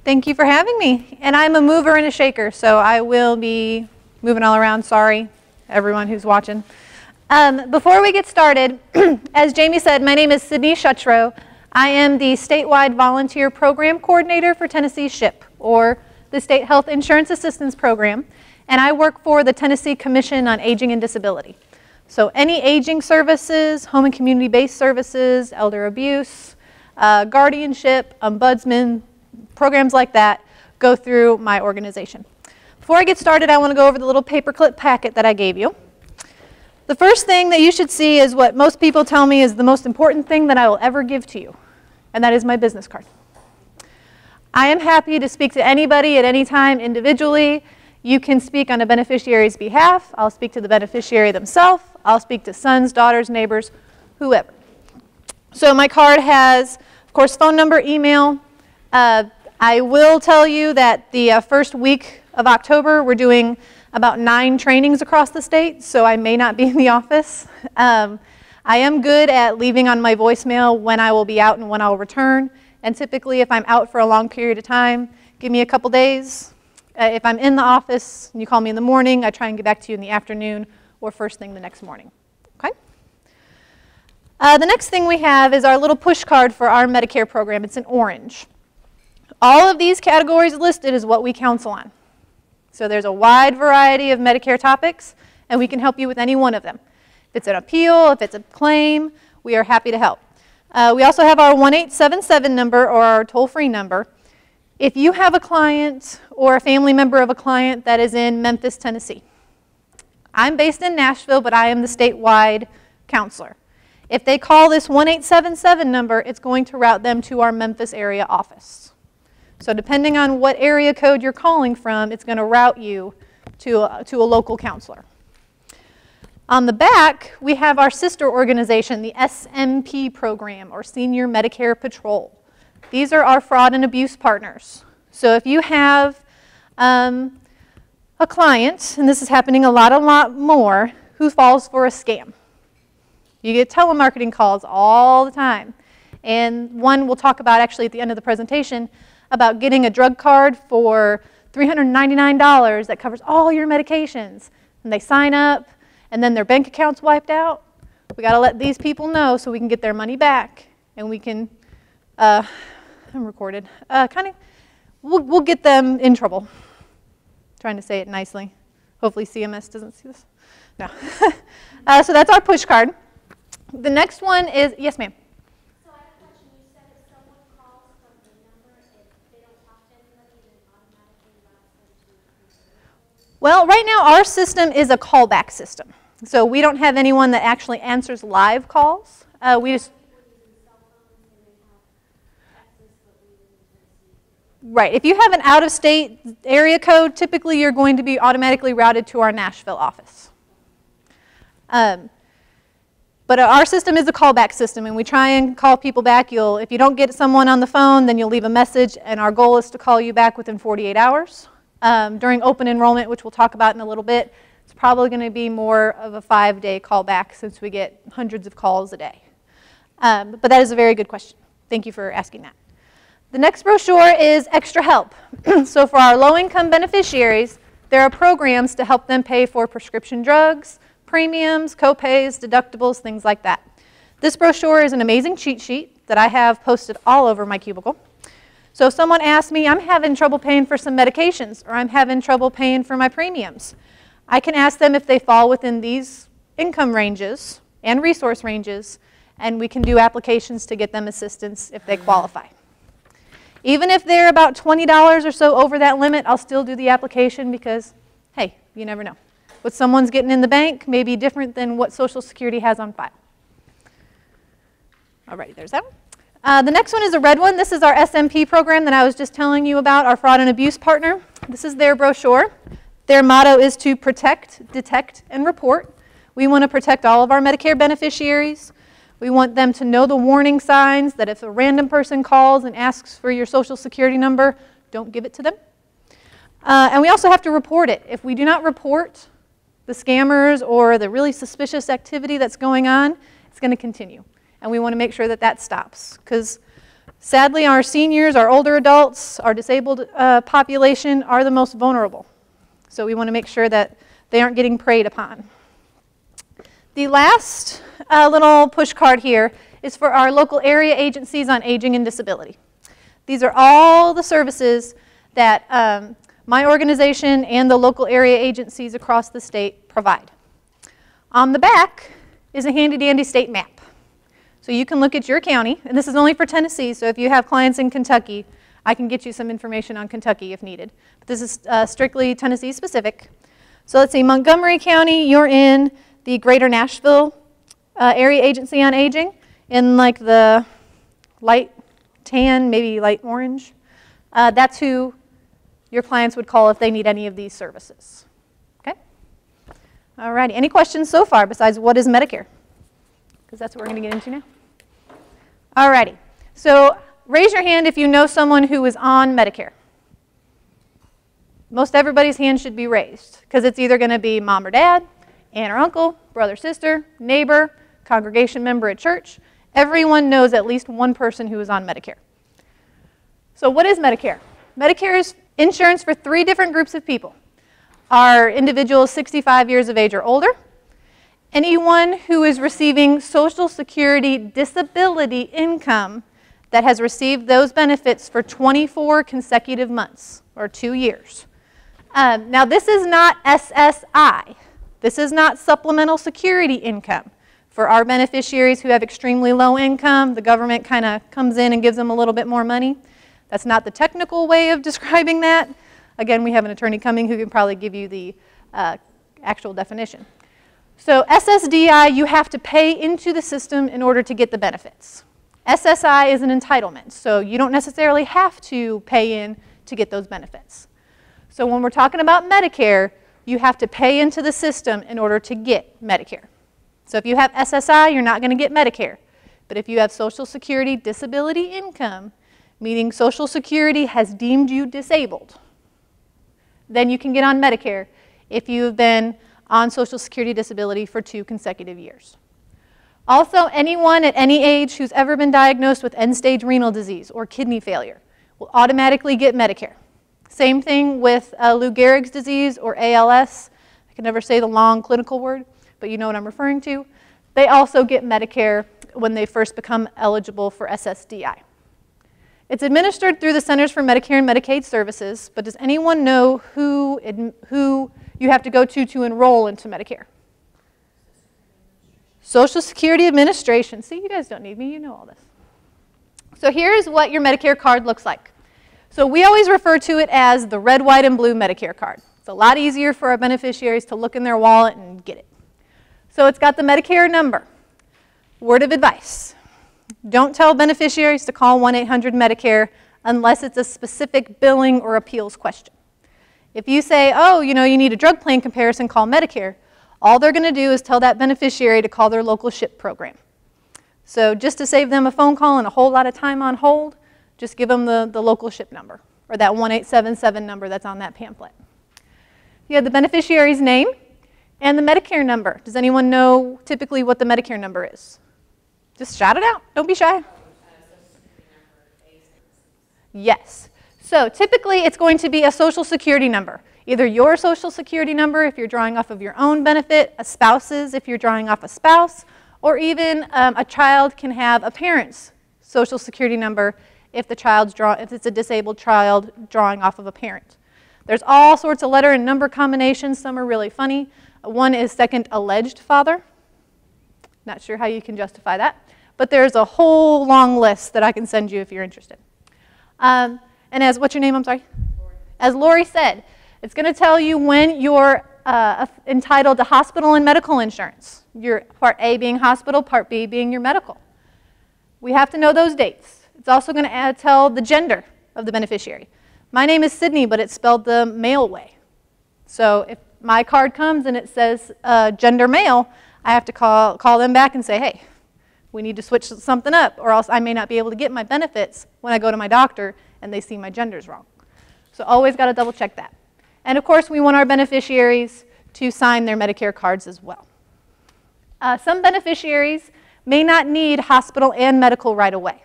Thank you for having me. And I'm a mover and a shaker, so I will be moving all around. Sorry, everyone who's watching. Before we get started, as Jamie said, my name is Sydney Schuttrow. I am the statewide volunteer program coordinator for Tennessee SHIP, or the State Health Insurance Assistance Program, and I work for the Tennessee Commission on Aging and Disability. So any aging services, home and community-based services, elder abuse, guardianship, ombudsman, programs like that go through my organization. Before I get started, I want to go over the little paperclip packet that I gave you. The first thing that you should see is what most people tell me is the most important thing that I will ever give to you, and that is my business card. I am happy to speak to anybody at any time individually. You can speak on a beneficiary's behalf. I'll speak to the beneficiary themselves. I'll speak to sons, daughters, neighbors, whoever. So my card has, of course, phone number, email. I will tell you that the first week of October, we're doing about 9 trainings across the state, so I may not be in the office. I am good at leaving on my voicemail when I will be out and when I'll return. And typically, if I'm out for a long period of time, give me a couple days. If I'm in the office and you call me in the morning, I try and get back to you in the afternoon or first thing the next morning. Okay? The next thing we have is our little push card for our Medicare program. It's in orange. All of these categories listed is what we counsel on. So there's a wide variety of Medicare topics, and we can help you with any one of them. If it's an appeal, if it's a claim, we are happy to help. We also have our 1-877 number, or our toll-free number. If you have a client or a family member of a client that is in Memphis, Tennessee, I'm based in Nashville, but I am the statewide counselor. If they call this 1-877 number, it's going to route them to our Memphis area office. So depending on what area code you're calling from, it's going to route you to a local counselor. On the back, we have our sister organization, the SMP program, or Senior Medicare Patrol. These are our fraud and abuse partners. So if you have a client, and this is happening a lot more, who falls for a scam. You get telemarketing calls all the time. And one we'll talk about actually at the end of the presentation about getting a drug card for $399 that covers all your medications. And they sign up, and then their bank account's wiped out. We got to let these people know so we can get their money back, and we can, I'm recorded, we'll get them in trouble. Trying to say it nicely. Hopefully CMS doesn't see this. No. So that's our push card. The next one is, yes ma'am. So I have a question. You said if someone calls from the number, if they don't talk to anybody, then automatically routes them to. Well, right now our system is a callback system. So we don't have anyone that actually answers live calls. We just Right. If you have an out-of-state area code, typically you're going to be automatically routed to our Nashville office. But our system is a callback system, and we try and call people back. If you don't get someone on the phone, then you'll leave a message, and our goal is to call you back within 48 hours. During open enrollment, which we'll talk about in a little bit, it's probably going to be more of a 5-day callback since we get hundreds of calls a day. But that is a very good question. Thank you for asking that. The next brochure is extra help. So for our low-income beneficiaries, there are programs to help them pay for prescription drugs, premiums, co-pays, deductibles, things like that. This brochure is an amazing cheat sheet that I have posted all over my cubicle. So if someone asks me, I'm having trouble paying for some medications, or I'm having trouble paying for my premiums, I can ask them if they fall within these income ranges and resource ranges, and we can do applications to get them assistance if they qualify. Even if they're about $20 or so over that limit, I'll still do the application because, hey, you never know. What someone's getting in the bank may be different than what Social Security has on file. All right, there's that one. The next one is a red one. This is our SMP program that I was just telling you about, our fraud and abuse partner. This is their brochure. Their motto is to protect, detect, and report. We want to protect all of our Medicare beneficiaries. We want them to know the warning signs that if a random person calls and asks for your Social Security number, don't give it to them. And we also have to report it. If we do not report the scammers or the really suspicious activity that's going on, it's going to continue. And we want to make sure that that stops. Because Sadly, our seniors, our older adults, our disabled population are the most vulnerable. So we want to make sure that they aren't getting preyed upon. The last little push card here is for our local area agencies on aging and disability. These are all the services that my organization and the local area agencies across the state provide. On the back is a handy-dandy state map. So you can look at your county, and this is only for Tennessee, so if you have clients in Kentucky, I can get you some information on Kentucky if needed. But this is strictly Tennessee specific. So let's see, Montgomery County, you're in the Greater Nashville Area Agency on Aging, in like the light tan, maybe light orange. That's who your clients would call if they need any of these services. Okay? All righty, any questions so far besides what is Medicare? Because that's what we're going to get into now. All righty, so raise your hand if you know someone who is on Medicare. Most everybody's hand should be raised because it's either going to be mom or dad, aunt or uncle, brother, sister, neighbor, congregation member at church. Everyone knows at least one person who is on Medicare. So what is Medicare? Medicare is insurance for 3 different groups of people. Our individuals 65 years of age or older, anyone who is receiving Social Security disability income that has received those benefits for 24 consecutive months, or 2 years. Now this is not SSI. This is not supplemental security income. For our beneficiaries who have extremely low income, the government kind of comes in and gives them a little bit more money. That's not the technical way of describing that. Again, we have an attorney coming who can probably give you the actual definition. So SSDI, you have to pay into the system in order to get the benefits. SSI is an entitlement, so you don't necessarily have to pay in to get those benefits. So when we're talking about Medicare, you have to pay into the system in order to get Medicare. So if you have SSI, you're not going to get Medicare. But if you have Social Security disability income, meaning Social Security has deemed you disabled, then you can get on Medicare if you've been on Social Security disability for 2 consecutive years. Also, anyone at any age who's ever been diagnosed with end-stage renal disease or kidney failure will automatically get Medicare. Same thing with Lou Gehrig's disease or ALS. I can never say the long clinical word, but you know what I'm referring to. They also get Medicare when they first become eligible for SSDI. It's administered through the Centers for Medicare and Medicaid Services, but does anyone know who you have to go to enroll into Medicare? Social Security Administration. See, you guys don't need me, you know all this. So here's what your Medicare card looks like. So we always refer to it as the red, white, and blue Medicare card. It's a lot easier for our beneficiaries to look in their wallet and get it. So it's got the Medicare number. Word of advice. Don't tell beneficiaries to call 1-800-MEDICARE unless it's a specific billing or appeals question. If you say, oh, you know, you need a drug plan comparison, call Medicare, all they're going to do is tell that beneficiary to call their local SHIP program. So just to save them a phone call and a whole lot of time on hold, just give them the local SHIP number or that 1877 number that's on that pamphlet. You have the beneficiary's name and the Medicare number. Does anyone know typically what the Medicare number is? Just shout it out. Don't be shy. Yes. So typically it's going to be a Social Security number. Either your Social Security number if you're drawing off of your own benefit, a spouse's if you're drawing off a spouse, or even a child can have a parent's Social Security number if it's a disabled child drawing off of a parent. There's all sorts of letter and number combinations. Some are really funny. One is second alleged father. Not sure how you can justify that. But there's a whole long list that I can send you if you're interested. And as, what's your name, I'm sorry? Lori. As Lori said, it's going to tell you when you're entitled to hospital and medical insurance. Your Part A being hospital, Part B being your medical. We have to know those dates. It's also going to tell the gender of the beneficiary. My name is Sydney, but it's spelled the male way. So if my card comes and it says gender male, I have to call them back and say, hey, we need to switch something up, or else I may not be able to get my benefits when I go to my doctor and they see my gender's wrong. So always got to double check that. And of course, we want our beneficiaries to sign their Medicare cards as well. Some beneficiaries may not need hospital and medical right away.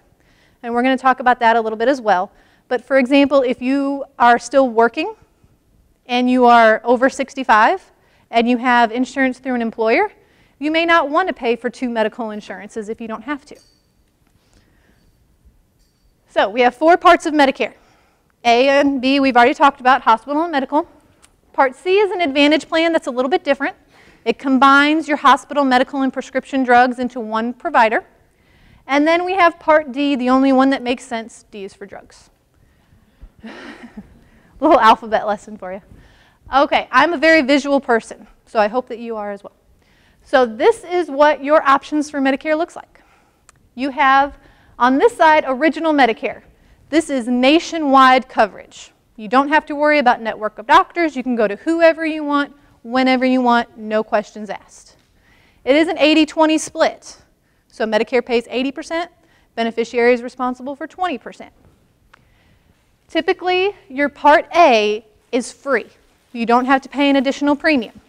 and we're going to talk about that a little bit as well. But for example, if you are still working and you are over 65 and you have insurance through an employer, you may not want to pay for 2 medical insurances if you don't have to. So we have 4 parts of Medicare. A and B we've already talked about, hospital and medical. Part C is an Advantage plan that's a little bit different. It combines your hospital, medical, and prescription drugs into one provider. And then we have Part D, the only one that makes sense. D is for drugs. Little alphabet lesson for you. Okay, I'm a very visual person, so I hope that you are as well. So this is what your options for Medicare looks like. You have, on this side, Original Medicare. This is nationwide coverage. You don't have to worry about network of doctors. You can go to whoever you want, whenever you want, no questions asked. It is an 80-20 split. So Medicare pays 80%, beneficiary is responsible for 20%. Typically, your Part A is free. You don't have to pay an additional premium.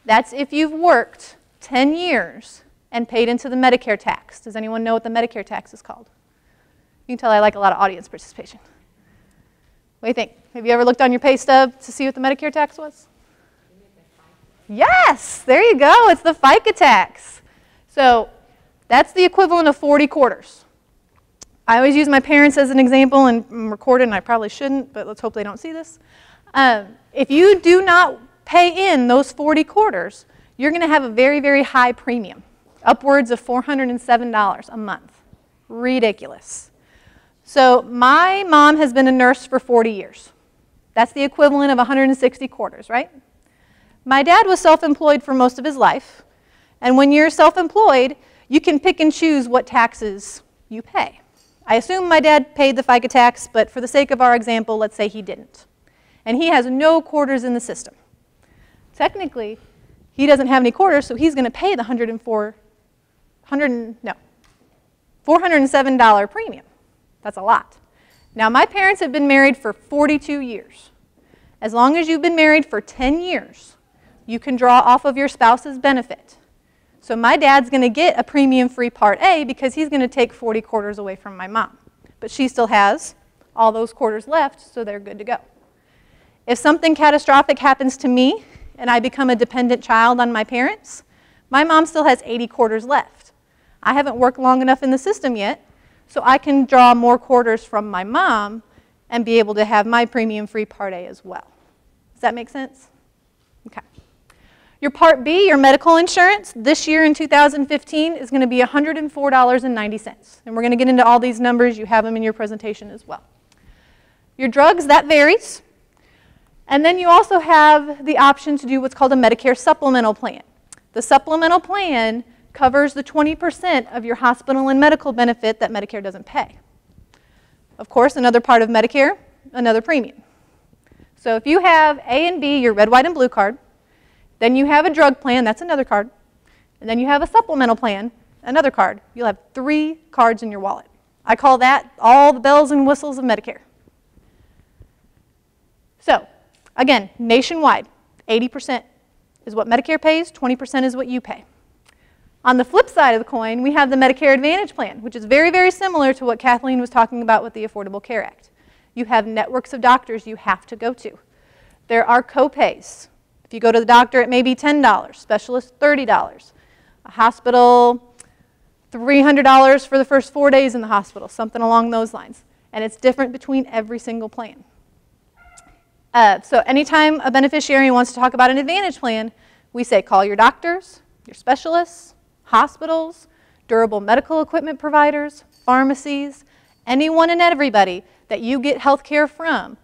That's if you've worked 10 years and paid into the Medicare tax. Does anyone know what the Medicare tax is called? You can tell I like a lot of audience participation. What do you think? Have you ever looked on your pay stub to see what the Medicare tax was? Yes, there you go. It's the FICA tax. So that's the equivalent of 40 quarters. I always use my parents as an example and I'm recorded, and I probably shouldn't, but let's hope they don't see this. If you do not pay in those 40 quarters, you're going to have a very, very high premium, upwards of $407 a month. Ridiculous. So my mom has been a nurse for 40 years. That's the equivalent of 160 quarters, right? My dad was self-employed for most of his life. And when you're self-employed, you can pick and choose what taxes you pay. I assume my dad paid the FICA tax, but for the sake of our example, let's say he didn't. And he has no quarters in the system. Technically, he doesn't have any quarters, so he's going to pay the $407 premium. That's a lot. Now, my parents have been married for 42 years. As long as you've been married for 10 years, you can draw off of your spouse's benefit. So my dad's going to get a premium-free Part A because he's going to take 40 quarters away from my mom. But she still has all those quarters left, so they're good to go. If something catastrophic happens to me and I become a dependent child on my parents, my mom still has 80 quarters left. I haven't worked long enough in the system yet, so I can draw more quarters from my mom and be able to have my premium-free Part A as well. Does that make sense? Okay. Your Part B, your medical insurance, this year in 2015 is going to be $104.90. And we're going to get into all these numbers. You have them in your presentation as well. Your drugs, that varies. And then you also have the option to do what's called a Medicare supplemental plan. The supplemental plan covers the 20% of your hospital and medical benefit that Medicare doesn't pay. Of course, another part of Medicare, another premium. So if you have A and B, your red, white, and blue card, then you have a drug plan, that's another card, and then you have a supplemental plan, another card. You'll have 3 cards in your wallet. I call that all the bells and whistles of Medicare. So, again, nationwide, 80% is what Medicare pays, 20% is what you pay. On the flip side of the coin, we have the Medicare Advantage Plan, which is very, very similar to what Kathleen was talking about with the Affordable Care Act. You have networks of doctors you have to go to. There are co-pays. If you go to the doctor, it may be $10, specialist $30, a hospital $300 for the first 4 days in the hospital, something along those lines. And it's different between every single plan. So anytime a beneficiary wants to talk about an Advantage plan, we say call your doctors, your specialists, hospitals, durable medical equipment providers, pharmacies, anyone and everybody that you get health care from.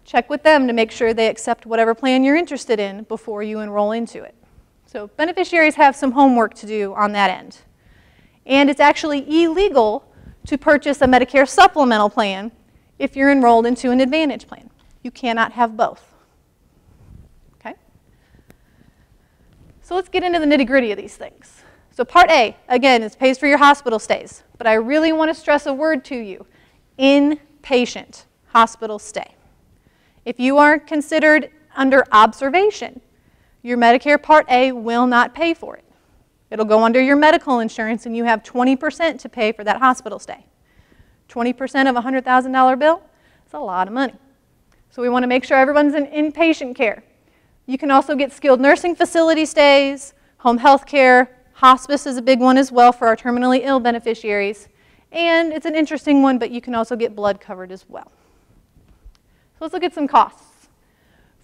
Check with them to make sure they accept whatever plan you're interested in before you enroll into it. So beneficiaries have some homework to do on that end. And it's actually illegal to purchase a Medicare supplemental plan if you're enrolled into an Advantage plan. You cannot have both. Okay? So let's get into the nitty-gritty of these things. So Part A, again, is pays for your hospital stays. But I really want to stress a word to you. Inpatient hospital stay. If you are considered under observation, your Medicare Part A will not pay for it. It'll go under your medical insurance and you have 20% to pay for that hospital stay. 20% of a $100,000 bill, it's a lot of money. So we want to make sure everyone's in inpatient care. You can also get skilled nursing facility stays, home health care, hospice is a big one as well for our terminally ill beneficiaries. And it's an interesting one, but you can also get blood covered as well. So let's look at some costs.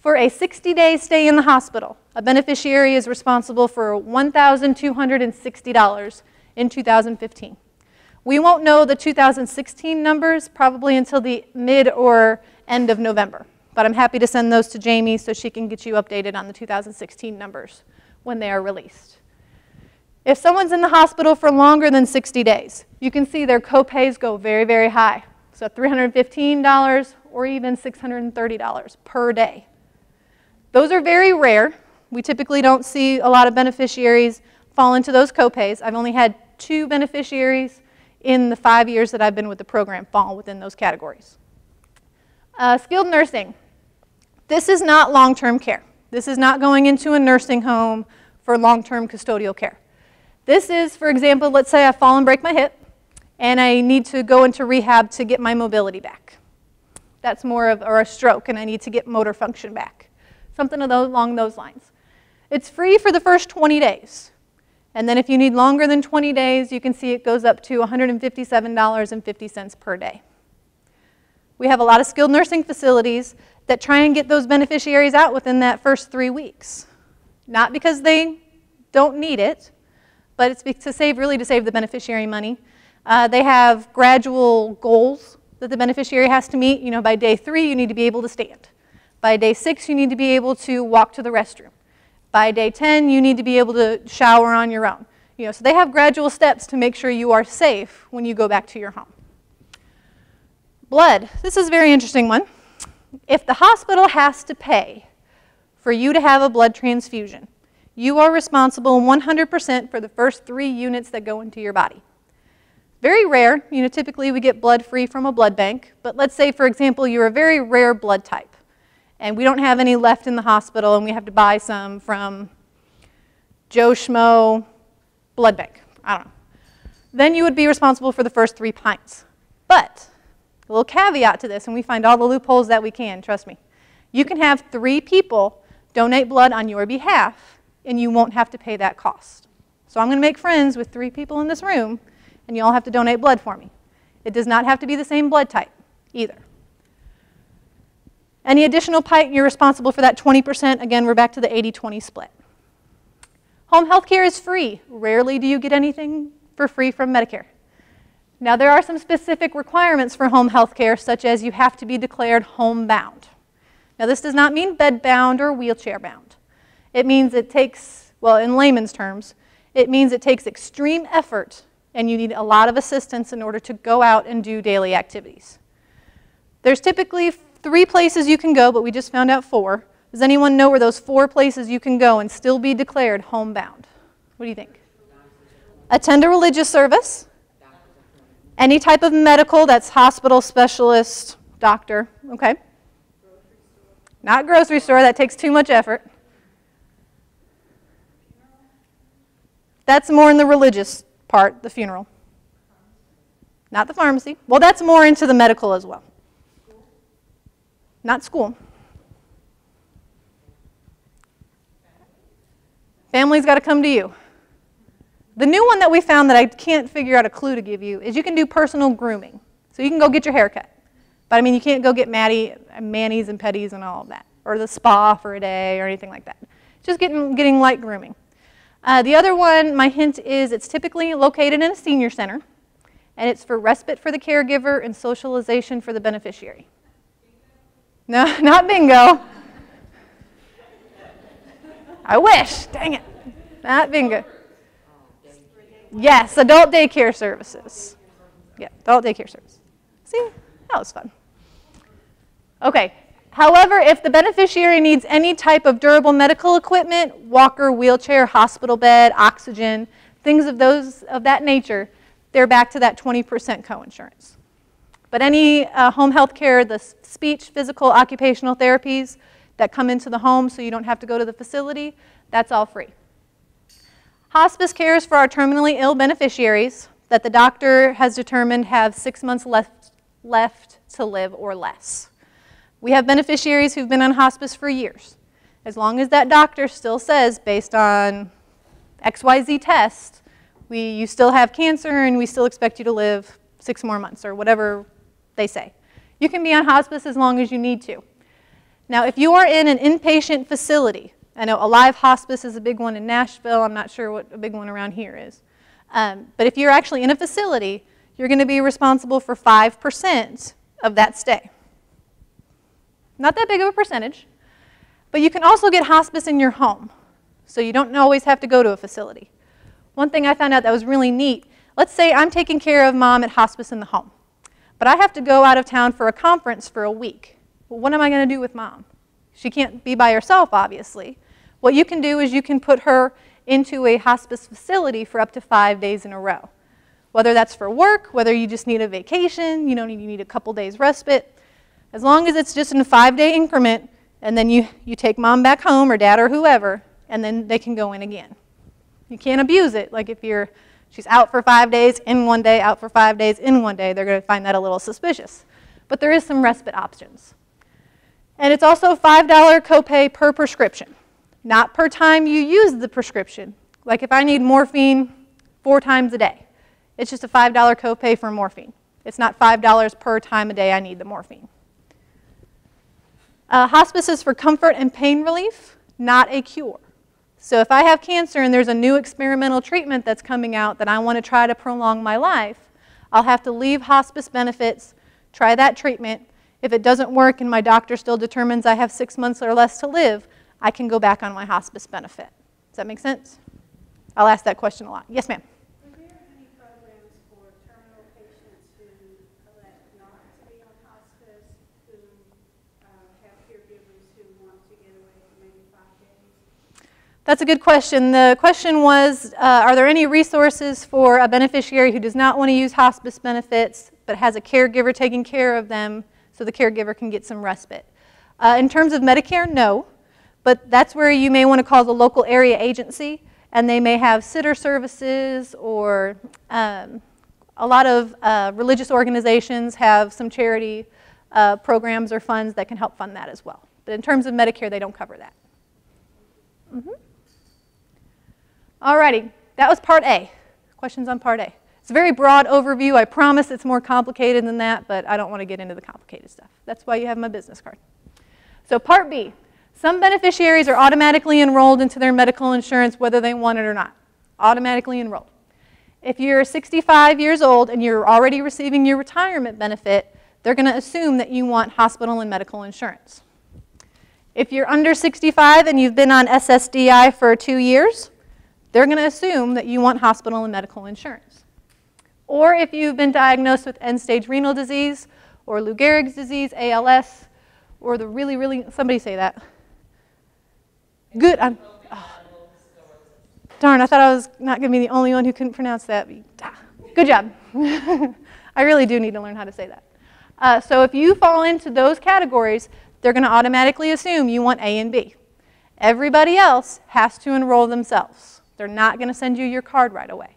For a 60-day stay in the hospital, a beneficiary is responsible for $1,260 in 2015. We won't know the 2016 numbers probably until the mid or end of November, but I'm happy to send those to Jamie so she can get you updated on the 2016 numbers when they are released. If someone's in the hospital for longer than 60 days, you can see their copays go very, very high. So $315 or even $630 per day. Those are very rare. We typically don't see a lot of beneficiaries fall into those copays. I've only had 2 beneficiaries in the 5 years that I've been with the program fall within those categories. Skilled nursing. This is not long-term care. This is not going into a nursing home for long-term custodial care. This is, for example, let's say I fall and break my hip and I need to go into rehab to get my mobility back. That's more of, or a stroke and I need to get motor function back. Something along those lines. It's free for the first 20 days. And then if you need longer than 20 days, you can see it goes up to $157.50 per day. We have a lot of skilled nursing facilities that try and get those beneficiaries out within that first 3 weeks. Not because they don't need it, but it's to save the beneficiary money. They have gradual goals that the beneficiary has to meet. You know, by day 3, you need to be able to stand. By day 6, you need to be able to walk to the restroom. By day 10, you need to be able to shower on your own. You know, so they have gradual steps to make sure you are safe when you go back to your home. Blood. This is a very interesting one. If the hospital has to pay for you to have a blood transfusion, you are responsible 100% for the first 3 units that go into your body. Very rare. You know, typically we get blood free from a blood bank, but let's say, for example, you're a very rare blood type, and we don't have any left in the hospital, and we have to buy some from Joe Schmo blood bank. I don't know. Then you would be responsible for the first 3 pints. But a little caveat to this, and we find all the loopholes that we can, trust me. You can have 3 people donate blood on your behalf, and you won't have to pay that cost. So I'm going to make friends with 3 people in this room, and you all have to donate blood for me. It does not have to be the same blood type either. Any additional pint, you're responsible for that 20%. Again, we're back to the 80-20 split. Home health care is free. Rarely do you get anything for free from Medicare. Now, there are some specific requirements for home health care, such as you have to be declared homebound. Now, this does not mean bed-bound or wheelchair-bound. It means it takes, well, in layman's terms, it means it takes extreme effort and you need a lot of assistance in order to go out and do daily activities. There's typically 3 places you can go, but we just found out 4. Does anyone know where those 4 places you can go and still be declared homebound? What do you think? Attend a religious service. Any type of medical, that's hospital, specialist, doctor, okay? Not grocery store, that takes too much effort. That's more in the religious part, the funeral. Not the pharmacy. Well, that's more into the medical as well. Not school. Family's got to come to you. The new one that we found that I can't figure out a clue to give you is you can do personal grooming. So you can go get your hair cut. But I mean, you can't go get manis and pedis and all of that, or the spa for a day or anything like that. Just getting light grooming. The other one, my hint is it's typically located in a senior center, and it's for respite for the caregiver and socialization for the beneficiary. No, not bingo. I wish, dang it. Not bingo. Yes, adult daycare services. Yeah, adult daycare services. See, that was fun. Okay. However, if the beneficiary needs any type of durable medical equipment, walker, wheelchair, hospital bed, oxygen, things of that nature, they're back to that 20% coinsurance. But any home health care, the speech, physical, occupational therapies that come into the home so you don't have to go to the facility, that's all free. Hospice care is for our terminally ill beneficiaries that the doctor has determined have 6 months left left to live or less. We have beneficiaries who've been on hospice for years. As long as that doctor still says, based on XYZ test, you still have cancer and we still expect you to live 6 more months or whatever they say. You can be on hospice as long as you need to. Now, if you are in an inpatient facility, I know Alive Hospice is a big one in Nashville. I'm not sure what a big one around here is. But if you're actually in a facility, you're going to be responsible for 5% of that stay. Not that big of a percentage. But you can also get hospice in your home. So you don't always have to go to a facility. One thing I found out that was really neat, let's say I'm taking care of mom at hospice in the home. But I have to go out of town for a conference for a week. Well, what am I going to do with mom? She can't be by herself, obviously. What you can do is you can put her into a hospice facility for up to 5 days in a row. Whether that's for work, whether you just need a vacation, you need a couple days respite. As long as it's just in a 5-day increment, and then you take mom back home, or dad, or whoever, and then they can go in again. You can't abuse it. Like if she's out for 5 days, in 1 day, out for 5 days, in 1 day, they're going to find that a little suspicious. But there is some respite options. And it's also a $5 copay per prescription, not per time you use the prescription. Like if I need morphine 4 times a day, it's just a $5 copay for morphine. It's not $5 per time a day I need the morphine. Hospice is for comfort and pain relief, not a cure. So if I have cancer and there's a new experimental treatment that's coming out that I want to try to prolong my life, I'll have to leave hospice benefits, try that treatment. If it doesn't work and my doctor still determines I have 6 months or less to live, I can go back on my hospice benefit. Does that make sense? I'll ask that question a lot. Yes, ma'am. Are there any programs for terminal patients who elect not to be on hospice, who have caregivers who want to get away for maybe 5 days? That's a good question. The question was, are there any resources for a beneficiary who does not want to use hospice benefits but has a caregiver taking care of them so the caregiver can get some respite? In terms of Medicare, no. But that's where you may want to call the local area agency, and they may have sitter services, or a lot of religious organizations have some charity programs or funds that can help fund that as well. But in terms of Medicare, they don't cover that. Alrighty, that was part A. Questions on part A? It's a very broad overview. I promise it's more complicated than that, but I don't want to get into the complicated stuff. That's why you have my business card. So part B. Some beneficiaries are automatically enrolled into their medical insurance whether they want it or not. Automatically enrolled. If you're 65 years old and you're already receiving your retirement benefit, they're going to assume that you want hospital and medical insurance. If you're under 65 and you've been on SSDI for 2 years, they're going to assume that you want hospital and medical insurance. Or if you've been diagnosed with end-stage renal disease or Lou Gehrig's disease, ALS, or the really, somebody say that. Good. Darn, I thought I was not going to be the only one who couldn't pronounce that. Good job. I really do need to learn how to say that. So if you fall into those categories, they're going to automatically assume you want A and B. Everybody else has to enroll themselves. They're not going to send you your card right away.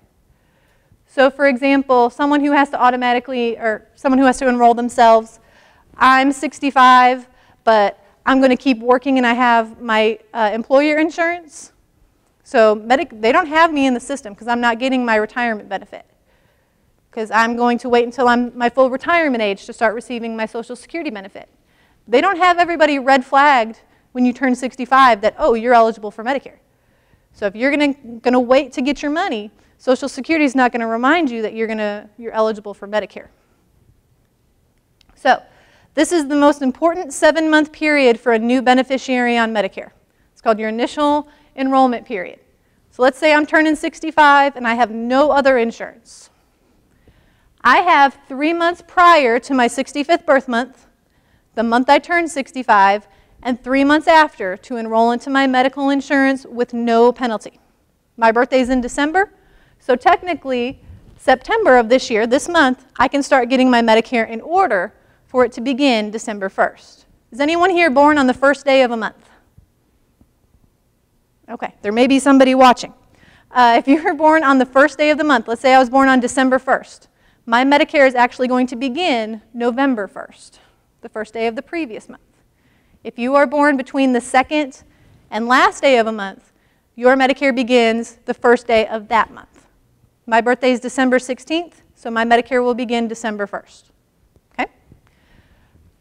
So for example, someone who has to enroll themselves, I'm 65, but I'm going to keep working and I have my employer insurance. So they don't have me in the system because I'm not getting my retirement benefit. Because I'm going to wait until I'm my full retirement age to start receiving my Social Security benefit. They don't have everybody red flagged when you turn 65 that, oh, you're eligible for Medicare. So if you're going to wait to get your money, Social Security is not going to remind you that you're eligible for Medicare. So this is the most important 7-month period for a new beneficiary on Medicare. It's called your initial enrollment period. So let's say I'm turning 65 and I have no other insurance. I have 3 months prior to my 65th birth month, the month I turn 65, and 3 months after to enroll into my medical insurance with no penalty. My birthday's in December, so technically September of this year, this month, I can start getting my Medicare in order for it to begin December 1st. Is anyone here born on the first day of a month? Okay, there may be somebody watching. If you were born on the first day of the month, let's say I was born on December 1st, My Medicare is actually going to begin November 1st, the first day of the previous month. If you are born between the second and last day of a month, your Medicare begins the first day of that month. My birthday is December 16th, so my Medicare will begin December 1st. Okay?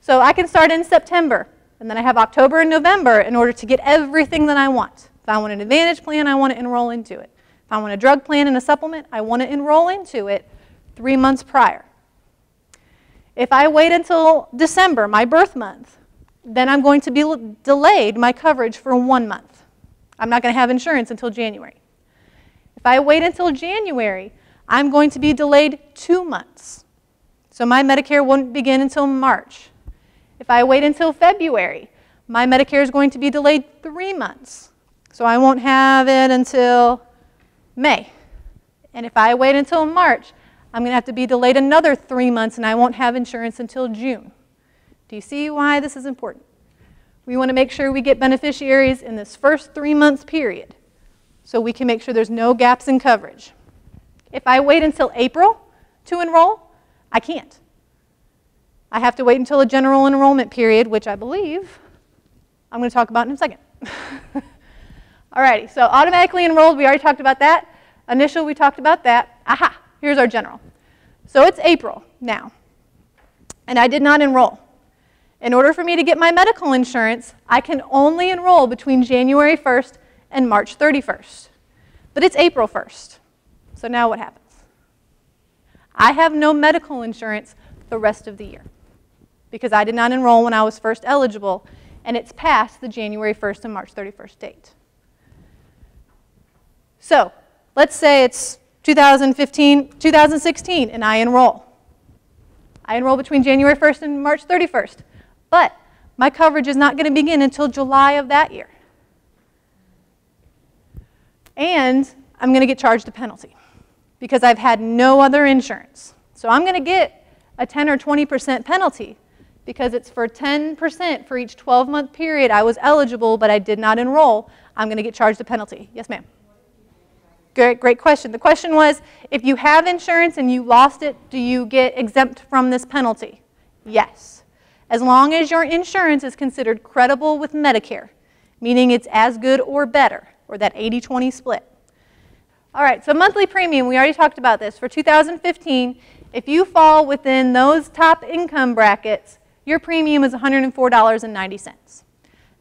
So I can start in September, and then I have October and November in order to get everything that I want. If I want an Advantage plan, I want to enroll into it. If I want a drug plan and a supplement, I want to enroll into it 3 months prior. If I wait until December, my birth month, then I'm going to be delayed my coverage for 1 month. I'm not going to have insurance until January. If I wait until January, I'm going to be delayed 2 months. So my Medicare won't begin until March. If I wait until February, my Medicare is going to be delayed 3 months. So I won't have it until May. And if I wait until March, I'm going to have to be delayed another 3 months, and I won't have insurance until June. Do you see why this is important? We want to make sure we get beneficiaries in this first 3 months period so we can make sure there's no gaps in coverage. If I wait until April to enroll, I can't. I have to wait until a general enrollment period, which I believe I'm going to talk about in a second. Alrighty, so automatically enrolled, we already talked about that. Initial, we talked about that. Aha, here's our general. So it's April now, and I did not enroll. In order for me to get my medical insurance, I can only enroll between January 1st and March 31st. But it's April 1st. So now what happens? I have no medical insurance the rest of the year because I did not enroll when I was first eligible, and it's past the January 1st and March 31st date. So let's say it's 2016, and I enroll. I enroll between January 1st and March 31st. But my coverage is not going to begin until July of that year. And I'm going to get charged a penalty because I've had no other insurance. So I'm going to get a 10 or 20% penalty because it's for 10% for each 12-month period I was eligible, but I did not enroll. I'm going to get charged a penalty. Yes, ma'am? Great question. The question was, if you have insurance and you lost it, do you get exempt from this penalty? Yes. As long as your insurance is considered credible with Medicare, meaning it's as good or better, or that 80-20 split. All right, so monthly premium, we already talked about this. For 2015, if you fall within those top income brackets, your premium is $104.90.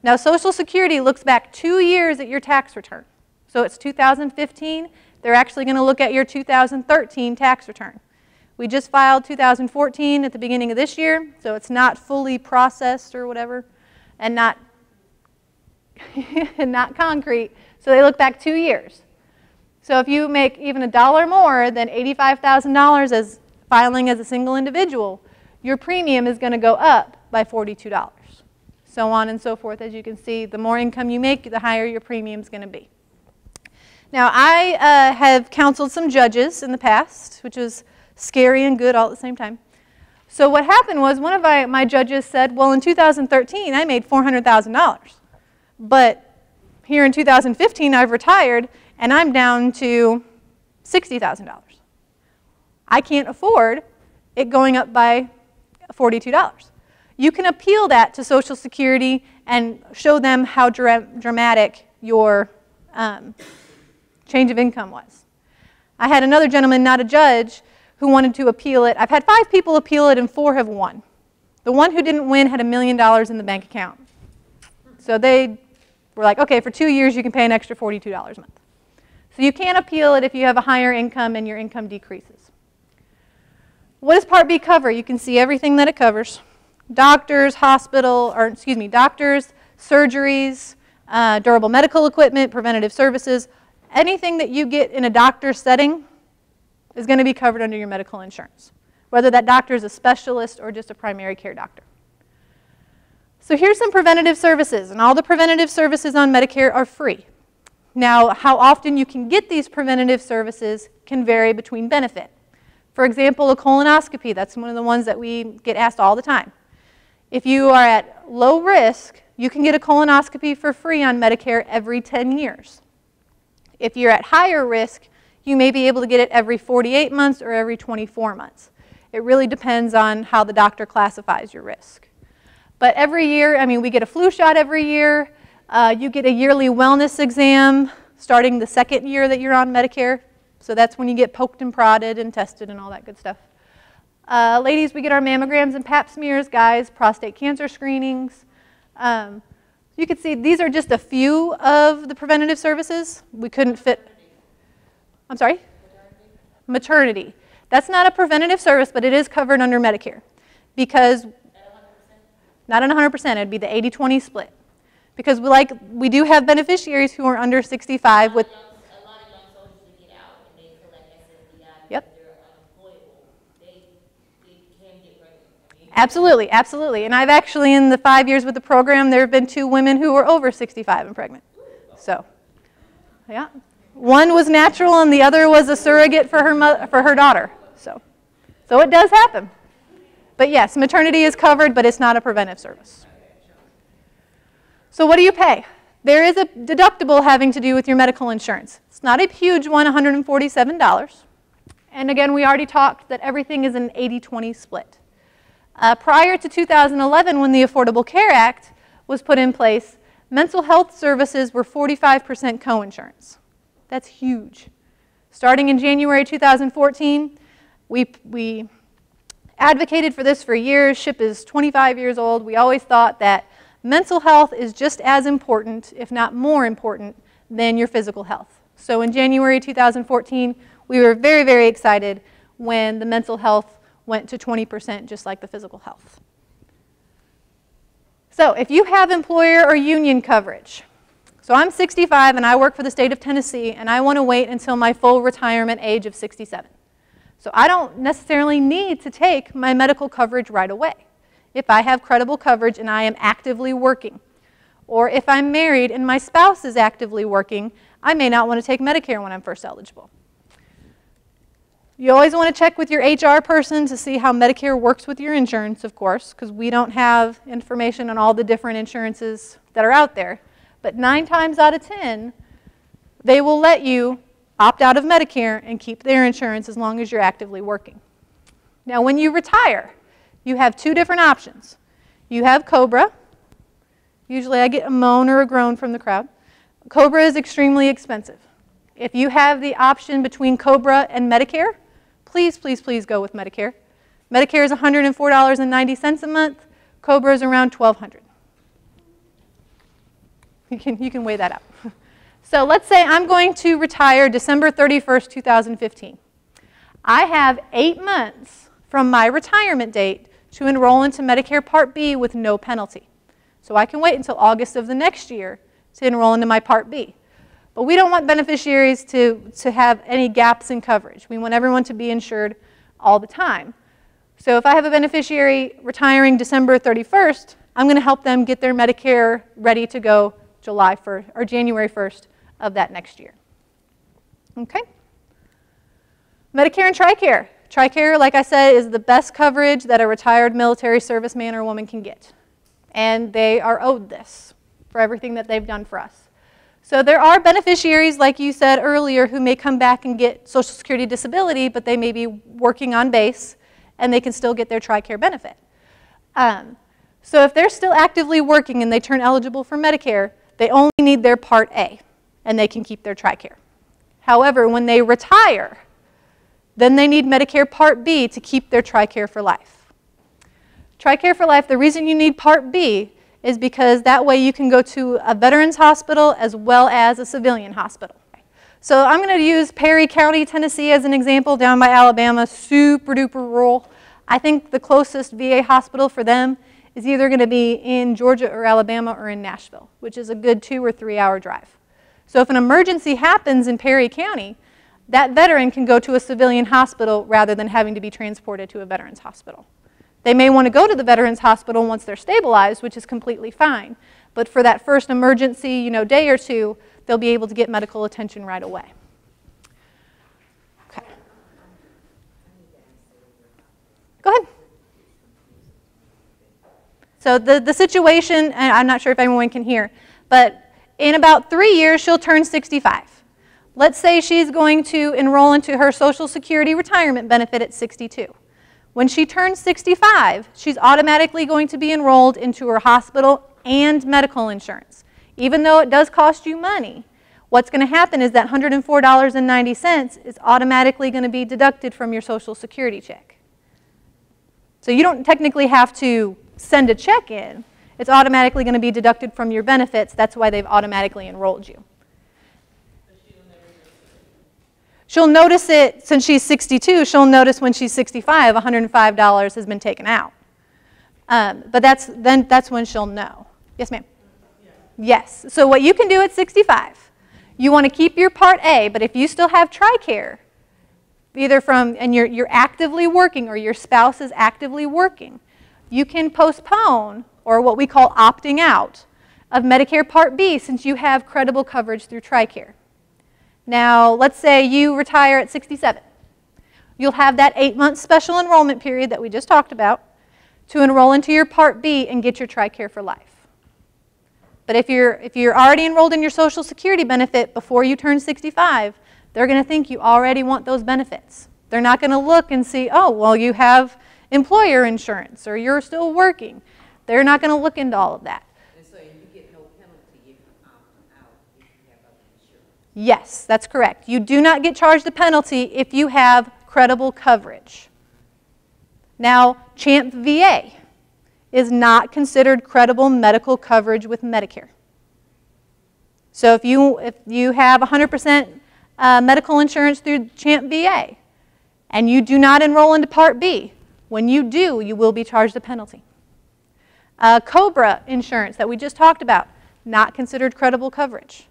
Now, Social Security looks back 2 years at your tax return. So it's 2015. They're actually going to look at your 2013 tax return. We just filed 2014 at the beginning of this year, so it's not fully processed or whatever, and not, not concrete. So they look back 2 years. So if you make even $1 more than $85,000 as filing as a single individual, your premium is going to go up by $42. So on and so forth. As you can see, the more income you make, the higher your premium is going to be. Now, I have counseled some judges in the past, which was scary and good all at the same time. So what happened was one of my judges said, well, in 2013, I made $400,000. But here in 2015, I've retired, and I'm down to $60,000. I can't afford it going up by $42. You can appeal that to Social Security and show them how dramatic your change of income was. I had another gentleman, not a judge, who wanted to appeal it. I've had 5 people appeal it and 4 have won. The one who didn't win had $1 million in the bank account. So they were like, okay, for 2 years you can pay an extra $42 a month. So you can't appeal it if you have a higher income and your income decreases. What does Part B cover? You can see everything that it covers. Doctors, doctors, surgeries, durable medical equipment, preventative services. Anything that you get in a doctor's setting is going to be covered under your medical insurance, whether that doctor is a specialist or just a primary care doctor. So here's some preventative services, and all the preventative services on Medicare are free. Now, how often you can get these preventative services can vary between benefit. For example, a colonoscopy, that's one of the ones that we get asked all the time. If you are at low risk, you can get a colonoscopy for free on Medicare every 10 years. If you're at higher risk, You may be able to get it every 48 months or every 24 months. It really depends on how the doctor classifies your risk. But every year, I mean, we get a flu shot every year. You get a yearly wellness exam starting the second year that you're on Medicare. So that's when you get poked and prodded and tested and all that good stuff. Ladies, we get our mammograms and pap smears. Guys, prostate cancer screenings. You can see these are just a few of the preventative services. We couldn't fit. I'm sorry? Maternity. That's not a preventative service, but it is covered under Medicare. Because, not at 100%, it'd be the 80-20 split. Because we do have beneficiaries who are under 65 with. A lot of young soldiers that get out and they collect SSDI Yep. because they're unemployable. They can get pregnant. Absolutely, absolutely. And I've actually, in the 5 years with the program, there have been 2 women who were over 65 and pregnant. So, yeah. One was natural and the other was a surrogate for her daughter. So it does happen. But yes, maternity is covered, but it's not a preventive service. So what do you pay? There is a deductible having to do with your medical insurance. It's not a huge one, $147. And again, we already talked that everything is an 80-20 split. Prior to 2011, when the Affordable Care Act was put in place, mental health services were 45% coinsurance. That's huge. Starting in January 2014, we advocated for this for years. SHIP is 25 years old. We always thought that mental health is just as important, if not more important, than your physical health. So in January 2014, we were very, very excited when the mental health went to 20%, just like the physical health. So if you have employer or union coverage, so I'm 65 and I work for the state of Tennessee and I want to wait until my full retirement age of 67. So I don't necessarily need to take my medical coverage right away. If I have credible coverage and I am actively working, or if I'm married and my spouse is actively working, I may not want to take Medicare when I'm first eligible. You always want to check with your HR person to see how Medicare works with your insurance, of course, because we don't have information on all the different insurances that are out there. But 9 times out of 10, they will let you opt out of Medicare and keep their insurance as long as you're actively working. Now, when you retire, you have 2 different options. You have COBRA. Usually I get a moan or a groan from the crowd. COBRA is extremely expensive. If you have the option between COBRA and Medicare, please, please, please go with Medicare. Medicare is $104.90 a month. COBRA is around $1,200. You can weigh that out. So let's say I'm going to retire December 31st, 2015. I have 8 months from my retirement date to enroll into Medicare Part B with no penalty. So I can wait until August of the next year to enroll into my Part B. But we don't want beneficiaries to have any gaps in coverage. We want everyone to be insured all the time. So if I have a beneficiary retiring December 31st, I'm going to help them get their Medicare ready to go July 1st or January 1st of that next year. Okay? Medicare and TRICARE. TRICARE, like I said, is the best coverage that a retired military serviceman or woman can get. And they are owed this for everything that they've done for us. So there are beneficiaries, like you said earlier, who may come back and get Social Security disability, but they may be working on base, and they can still get their TRICARE benefit. So if they're still actively working and they turn eligible for Medicare, they only need their Part A, and they can keep their TRICARE. However, when they retire, then they need Medicare Part B to keep their TRICARE for life. TRICARE for life, the reason you need Part B is because that way you can go to a veterans hospital as well as a civilian hospital. So I'm going to use Perry County, Tennessee as an example, down by Alabama, super duper rural. I think the closest VA hospital for them is either going to be in Georgia or Alabama or in Nashville, which is a good 2 or 3 hour drive. So if an emergency happens in Perry County, that veteran can go to a civilian hospital rather than having to be transported to a veterans hospital. They may want to go to the veterans hospital once they're stabilized, which is completely fine. But for that first emergency, day or two, they'll be able to get medical attention right away. Okay. Go ahead. So the situation, and I'm not sure if anyone can hear, but in about 3 years, she'll turn 65. Let's say she's going to enroll into her Social Security retirement benefit at 62. When she turns 65, she's automatically going to be enrolled into her hospital and medical insurance. Even though it does cost you money, what's going to happen is that $104.90 is automatically going to be deducted from your Social Security check. So you don't technically have to send a check in. It's automatically going to be deducted from your benefits. That's why they've automatically enrolled you. She'll notice it since she's 62. She'll notice when she's 65, $105 has been taken out. But that's when she'll know. Yes, ma'am? Yes. So what you can do at 65, you want to keep your Part A, but if you still have TRICARE, either and you're actively working or your spouse is actively working, you can postpone, or what we call opting out, of Medicare Part B since you have credible coverage through TRICARE. Now, let's say you retire at 67. You'll have that 8-month special enrollment period that we just talked about to enroll into your Part B and get your TRICARE for life. But if you're already enrolled in your Social Security benefit before you turn 65, they're going to think you already want those benefits. They're not going to look and see, oh, well, you have employer insurance or you're still working. They're not going to look into all of that. And so you get no penalty if you opt out if you have other insurance. Yes, that's correct. You do not get charged a penalty if you have credible coverage. Now, CHAMP VA is not considered credible medical coverage with Medicare. So if you have 100% medical insurance through CHAMP VA and you do not enroll into Part B, when you do, you will be charged a penalty. COBRA insurance that we just talked about, not considered credible coverage.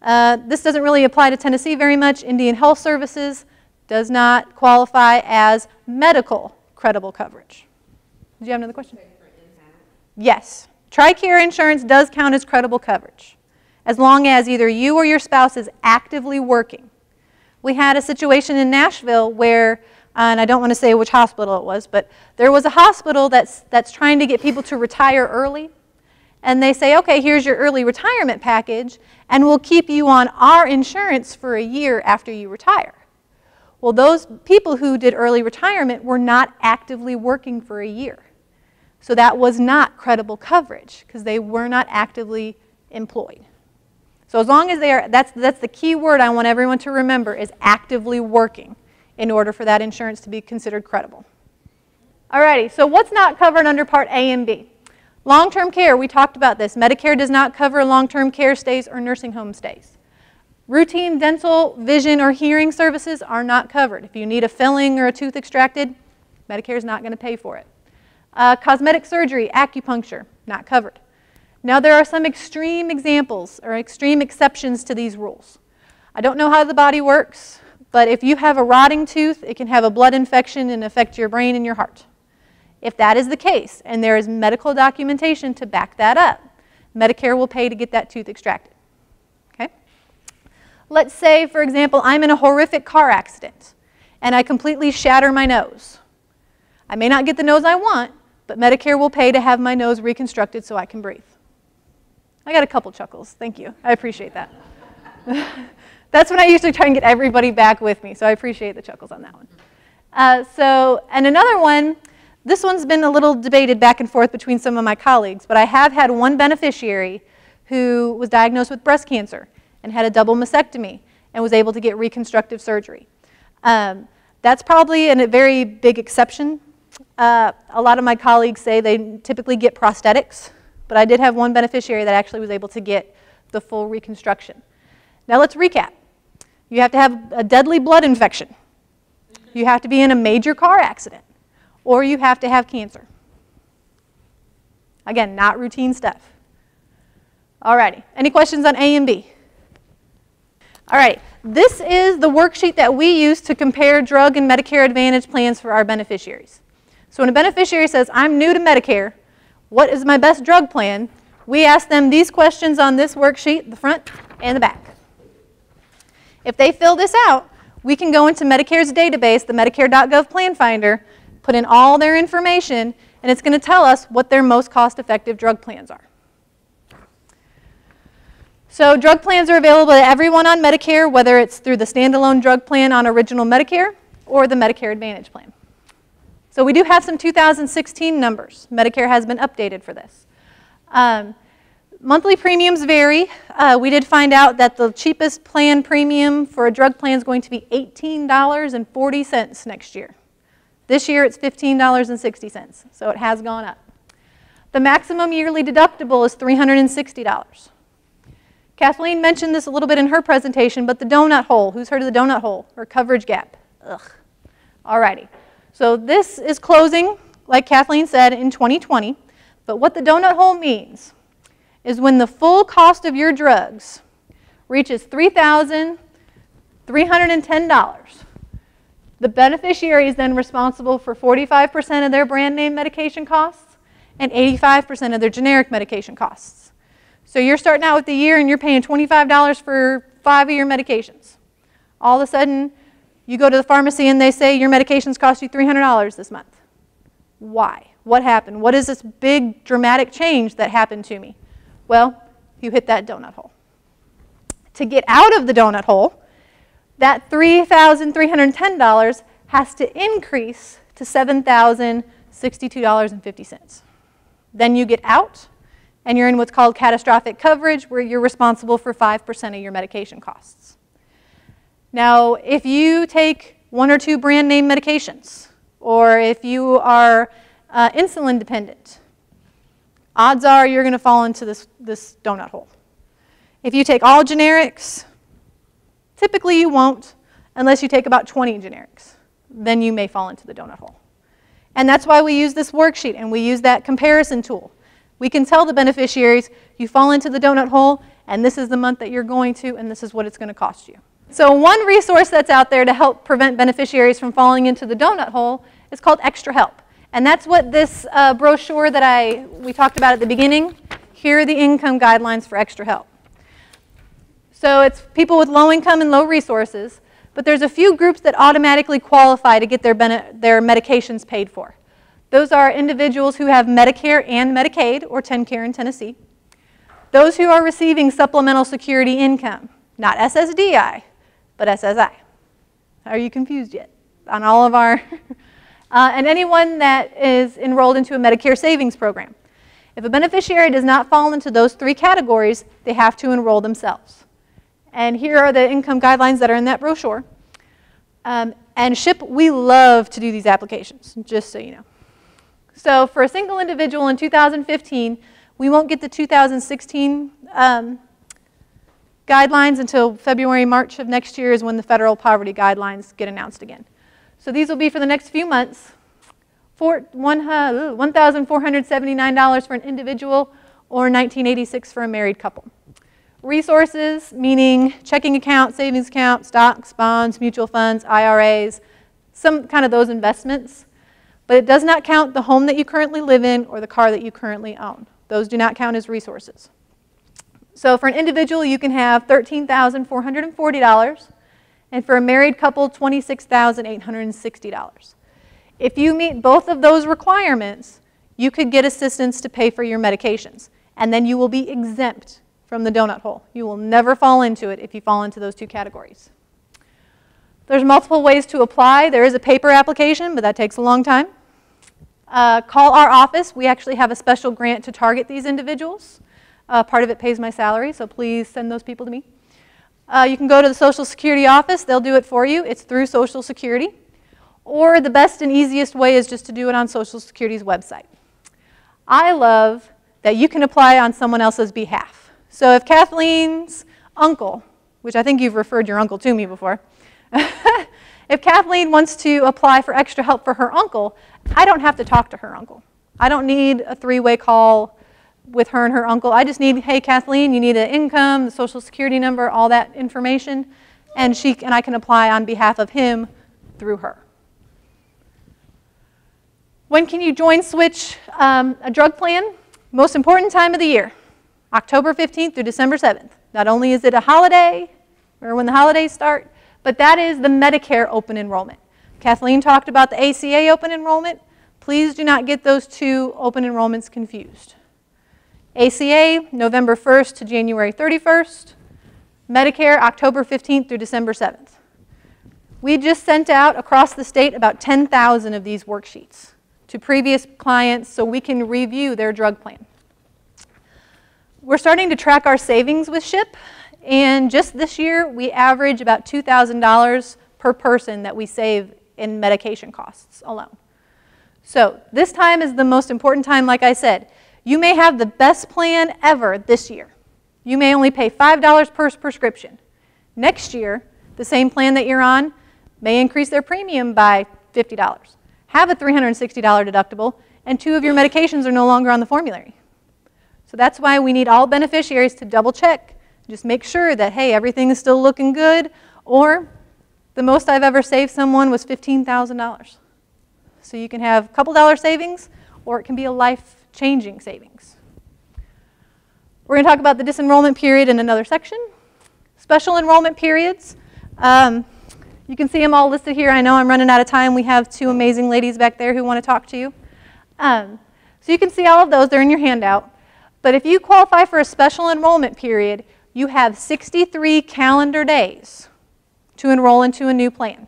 This doesn't really apply to Tennessee very much. Indian Health Services does not qualify as medical credible coverage. Did you have another question? Yes. TRICARE insurance does count as credible coverage, as long as either you or your spouse is actively working. We had a situation in Nashville where, and I don't want to say which hospital it was, but there was a hospital that's trying to get people to retire early. And they say, okay, here's your early retirement package, and we'll keep you on our insurance for a year after you retire. Well, those people who did early retirement were not actively working for a year. So that was not credible coverage because they were not actively employed. So as long as they are, that's the key word I want everyone to remember is actively working in order for that insurance to be considered credible. Alrighty, so what's not covered under Part A and B? Long-term care, we talked about this. Medicare does not cover long-term care stays or nursing home stays. Routine dental, vision, or hearing services are not covered. If you need a filling or a tooth extracted, Medicare is not going to pay for it. Cosmetic surgery, acupuncture, not covered. Now there are some extreme examples or extreme exceptions to these rules. I don't know how the body works, but if you have a rotting tooth, it can have a blood infection and affect your brain and your heart. If that is the case, and there is medical documentation to back that up, Medicare will pay to get that tooth extracted. Okay? Let's say, for example, I'm in a horrific car accident, and I completely shatter my nose. I may not get the nose I want, but Medicare will pay to have my nose reconstructed so I can breathe. I got a couple chuckles. Thank you. I appreciate that. That's when I usually try and get everybody back with me, so I appreciate the chuckles on that one. And another one, this one's been a little debated back and forth between some of my colleagues, but I have had one beneficiary who was diagnosed with breast cancer and had a double mastectomy and was able to get reconstructive surgery. That's probably a very big exception. A lot of my colleagues say they typically get prosthetics, but I did have one beneficiary that actually was able to get the full reconstruction. Now let's recap. You have to have a deadly blood infection. You have to be in a major car accident, or you have to have cancer. Again, not routine stuff. Alrighty, any questions on A and B? Alrighty, this is the worksheet that we use to compare drug and Medicare Advantage plans for our beneficiaries. So when a beneficiary says, I'm new to Medicare, what is my best drug plan? We ask them these questions on this worksheet, the front and the back. If they fill this out, we can go into Medicare's database, the Medicare.gov Plan Finder, put in all their information, and it's going to tell us what their most cost-effective drug plans are. So drug plans are available to everyone on Medicare, whether it's through the standalone drug plan on Original Medicare or the Medicare Advantage plan. So we do have some 2016 numbers. Medicare has been updated for this. Monthly premiums vary. We did find out that the cheapest plan premium for a drug plan is going to be $18.40 next year. This year it's $15.60, so it has gone up. The maximum yearly deductible is $360. Kathleen mentioned this a little bit in her presentation, but the donut hole, who's heard of the donut hole or coverage gap? Ugh. Alrighty. So this is closing, like Kathleen said, in 2020, but what the donut hole means is when the full cost of your drugs reaches $3,310, the beneficiary is then responsible for 45% of their brand name medication costs and 85% of their generic medication costs. So you're starting out with the year and you're paying $25 for 5 of your medications. All of a sudden, you go to the pharmacy and they say your medications cost you $300 this month. Why? What happened? What is this big dramatic change that happened to me? Well, you hit that donut hole. To get out of the donut hole, that $3,310 has to increase to $7,062.50. Then you get out, and you're in what's called catastrophic coverage, where you're responsible for 5% of your medication costs. Now, if you take 1 or 2 brand name medications, or if you are insulin dependent, odds are you're going to fall into this donut hole. If you take all generics, typically you won't, unless you take about 20 generics. Then you may fall into the donut hole. And that's why we use this worksheet and we use that comparison tool. We can tell the beneficiaries, you fall into the donut hole, and this is the month that you're going to, and this is what it's going to cost you. So one resource that's out there to help prevent beneficiaries from falling into the donut hole is called Extra Help. And that's what this brochure that we talked about at the beginning. Here are the income guidelines for Extra Help. So it's people with low income and low resources, but there's a few groups that automatically qualify to get their medications paid for. Those are individuals who have Medicare and Medicaid, or TennCare in Tennessee. Those who are receiving supplemental security income, not SSDI, but SSI. Are you confused yet on all of our... and anyone that is enrolled into a Medicare savings program. If a beneficiary does not fall into those 3 categories, they have to enroll themselves. And here are the income guidelines that are in that brochure. And SHIP, we love to do these applications, just so you know. So for a single individual in 2015, we won't get the 2016 guidelines until February, March of next year is when the federal poverty guidelines get announced again. So these will be for the next few months, $1,479 for an individual or $1,986 for a married couple. Resources, meaning checking account, savings account, stocks, bonds, mutual funds, IRAs, some kind of those investments. But it does not count the home that you currently live in or the car that you currently own. Those do not count as resources. So for an individual, you can have $13,440. And for a married couple, $26,860. If you meet both of those requirements, you could get assistance to pay for your medications. And then you will be exempt from the donut hole. You will never fall into it if you fall into those 2 categories. There's multiple ways to apply. There is a paper application, but that takes a long time. Call our office. We actually have a special grant to target these individuals. Part of it pays my salary, so please send those people to me. You can go to the Social Security office. They'll do it for you. It's through Social Security. Or the best and easiest way is just to do it on Social Security's website. I love that you can apply on someone else's behalf. So if Kathleen's uncle, which I think you've referred your uncle to me before, if Kathleen wants to apply for Extra Help for her uncle, I don't have to talk to her uncle. I don't need a 3-way call with her and her uncle. I just need, hey, Kathleen, you need an income, the Social Security number, all that information, and I can apply on behalf of him through her. When can you join switch a drug plan? Most important time of the year, October 15th through December 7th. Not only is it a holiday, or when the holidays start, but that is the Medicare open enrollment. Kathleen talked about the ACA open enrollment. Please do not get those 2 open enrollments confused. ACA, November 1st to January 31st. Medicare, October 15th through December 7th. We just sent out across the state about 10,000 of these worksheets to previous clients so we can review their drug plan. We're starting to track our savings with SHIP, and just this year we average about $2,000 per person that we save in medication costs alone. So this time is the most important time, like I said. You may have the best plan ever this year. You may only pay $5 per prescription. Next year, the same plan that you're on may increase their premium by $50. Have a $360 deductible, and 2 of your medications are no longer on the formulary. So that's why we need all beneficiaries to double check. Just make sure that, hey, everything is still looking good, or the most I've ever saved someone was $15,000. So you can have a couple dollar savings, or it can be a life-changing savings. We're going to talk about the disenrollment period in another section. Special enrollment periods. You can see them all listed here. I know I'm running out of time. We have 2 amazing ladies back there who want to talk to you. So you can see all of those. They're in your handout. But if you qualify for a special enrollment period, you have 63 calendar days to enroll into a new plan.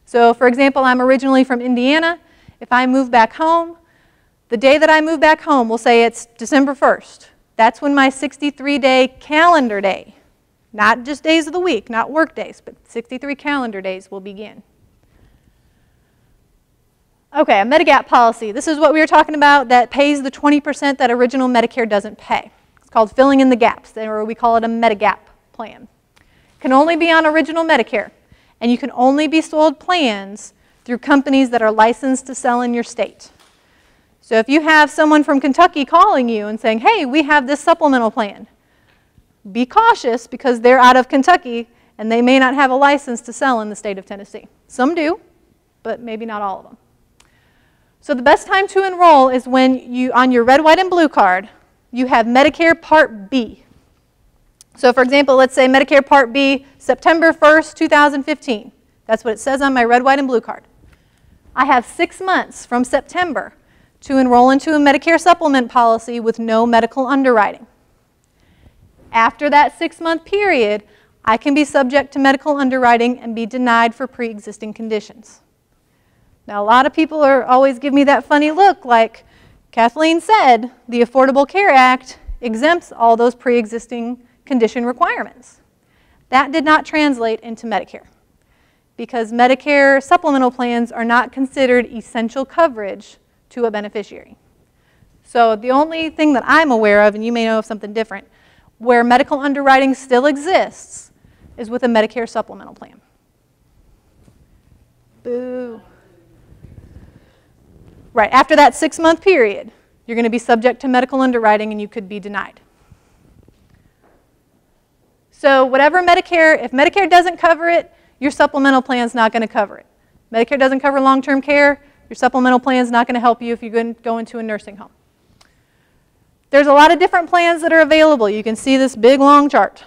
So for example, I'm originally from Indiana. If I move back home, the day that I move back home, we'll say it's December 1st. That's when my 63-day calendar day, not just days of the week, not work days, but 63 calendar days will begin. Okay, a Medigap policy. This is what we were talking about that pays the 20% that original Medicare doesn't pay. It's called filling in the gaps, or we call it a Medigap plan. Can only be on original Medicare, and you can only be sold plans through companies that are licensed to sell in your state. So if you have someone from Kentucky calling you and saying, hey, we have this supplemental plan, be cautious because they're out of Kentucky and they may not have a license to sell in the state of Tennessee. Some do, but maybe not all of them. So the best time to enroll is when you, on your red, white, and blue card, you have Medicare Part B. So for example, let's say Medicare Part B, September 1st, 2015. That's what it says on my red, white, and blue card. I have 6 months from September to enroll into a Medicare supplement policy with no medical underwriting. After that 6-month period, I can be subject to medical underwriting and be denied for pre-existing conditions. Now, a lot of people are always give me that funny look like, Kathleen said, the Affordable Care Act exempts all those pre-existing condition requirements. That did not translate into Medicare because Medicare supplemental plans are not considered essential coverage to a beneficiary. So the only thing that I'm aware of, and you may know of something different, where medical underwriting still exists is with a Medicare supplemental plan. Boo. Right, after that 6-month period, you're going to be subject to medical underwriting and you could be denied. So whatever Medicare, if Medicare doesn't cover it, your supplemental plan is not going to cover it. Medicare doesn't cover long-term care, your supplemental plan is not going to help you if you go into a nursing home. There's a lot of different plans that are available. You can see this big, long chart.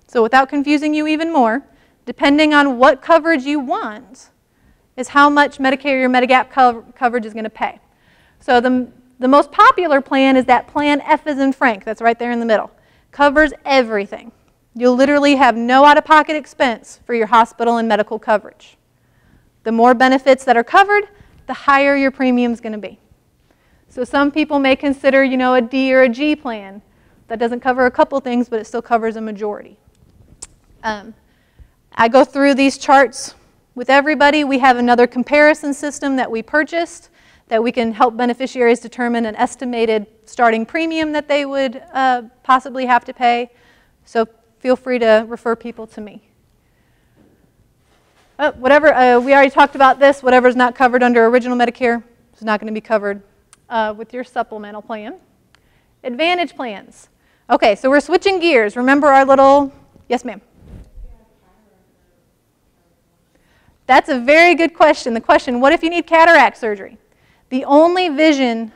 So without confusing you even more, depending on what coverage you want is how much Medicare your Medigap coverage is going to pay. So the most popular plan is that plan F as in Frank. That's right there in the middle. Covers everything. You'll literally have no out-of-pocket expense for your hospital and medical coverage. The more benefits that are covered, the higher your premium is going to be. So some people may consider, you know, a D or a G plan. That doesn't cover a couple things, but it still covers a majority. I go through these charts with everybody. We have another comparison system that we purchased that we can help beneficiaries determine an estimated starting premium that they would possibly have to pay. So feel free to refer people to me. Whatever, we already talked about this. Whatever is not covered under original Medicare is not going to be covered with your supplemental plan. Advantage plans. Okay, so we're switching gears. Remember our little, yes ma'am? That's a very good question. The question, what if you need cataract surgery? The only vision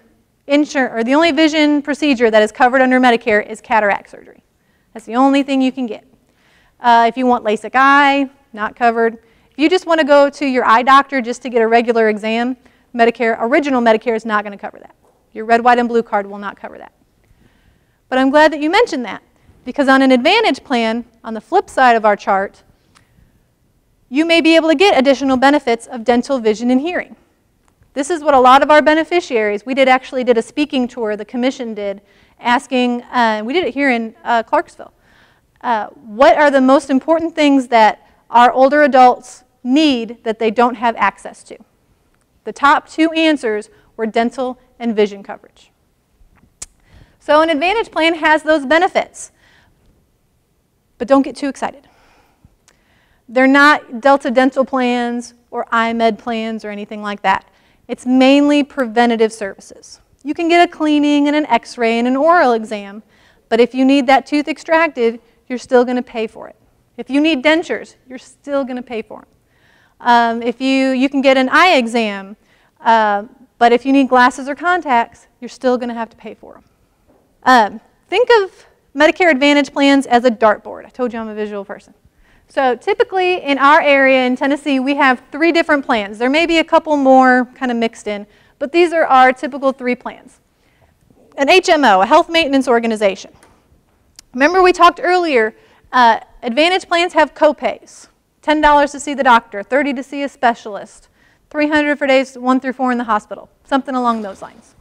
the only vision procedure that is covered under Medicare is cataract surgery. That's the only thing you can get. If you want LASIK eye, not covered. If you just want to go to your eye doctor just to get a regular exam, Medicare, original Medicare is not going to cover that. Your red, white, and blue card will not cover that. But I'm glad that you mentioned that, because on an Advantage plan, on the flip side of our chart, you may be able to get additional benefits of dental, vision, and hearing. This is what a lot of our beneficiaries, we actually did a speaking tour, the commission did, asking, we did it here in Clarksville, what are the most important things that our older adults need that they don't have access to? The top 2 answers were dental and vision coverage. So an Advantage plan has those benefits, but don't get too excited. They're not Delta dental plans or iMed plans or anything like that. It's mainly preventative services. You can get a cleaning and an x-ray and an oral exam, but if you need that tooth extracted, you're still going to pay for it. If you need dentures, you're still going to pay for them. If you can get an eye exam, but if you need glasses or contacts, you're still going to have to pay for them. Think of Medicare Advantage plans as a dartboard. I told you I'm a visual person. So typically in our area in Tennessee, we have 3 different plans. There may be a couple more kind of mixed in, but these are our typical 3 plans. An HMO, a health maintenance organization. Remember we talked earlier, Advantage plans have copays. $10 to see the doctor, $30 to see a specialist, $300 for days 1 through 4 in the hospital, something along those lines.